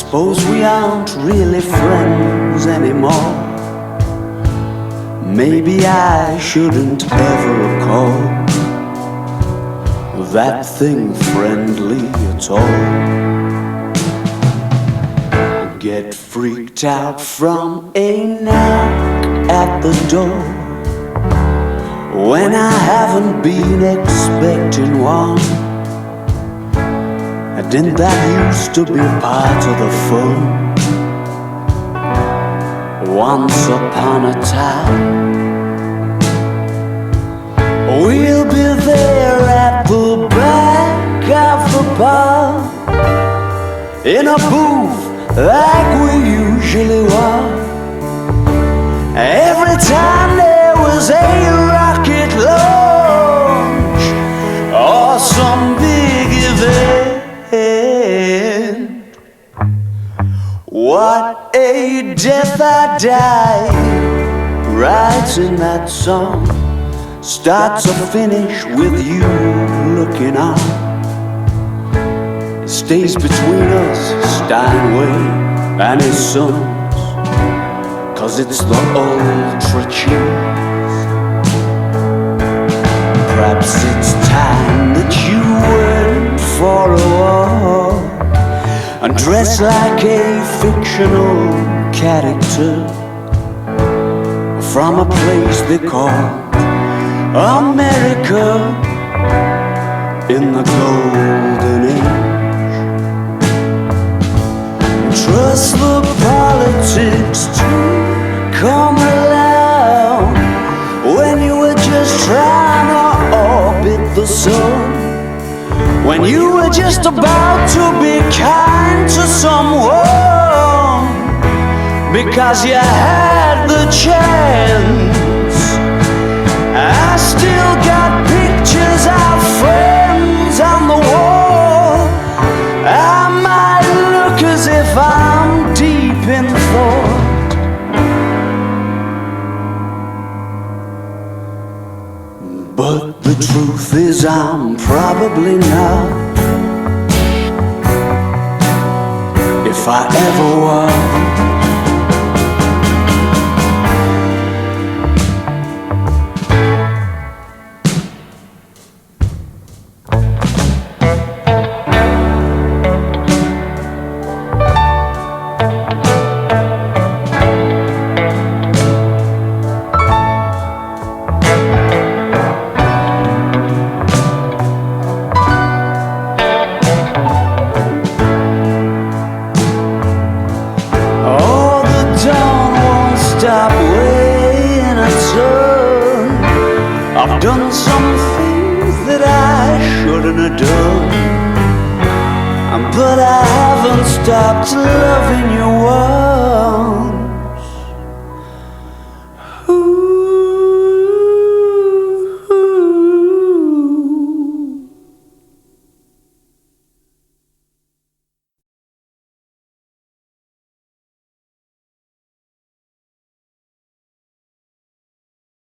suppose we aren't really friends anymore. Maybe I shouldn't ever call that thing friendly at all. Get freaked out from a knock at the door when I haven't been expecting one. Didn't that used to be part of the fun? Once upon a time, we'll be there at the back of the bar, in a booth like we usually were. Every time there was a rocket launch or some big event, what a death I died, writing that song, start to finish with you looking on. It stays between us, Steinway and his sons, 'cause it's the ultracheese. Perhaps it's time that you went for a walk and dress like a fictional character from a place they call America in the golden age. Trust the politics to come along when you were just trying to orbit the sun, when you were just about to be kind to someone because you had the chance. I still got pictures of friends on the wall. I might look as if I'm deep in thought, but the truth is I'm probably not, if I ever was. Stop weighing a ton. I've done some things that I shouldn't have done, but I haven't stopped loving you.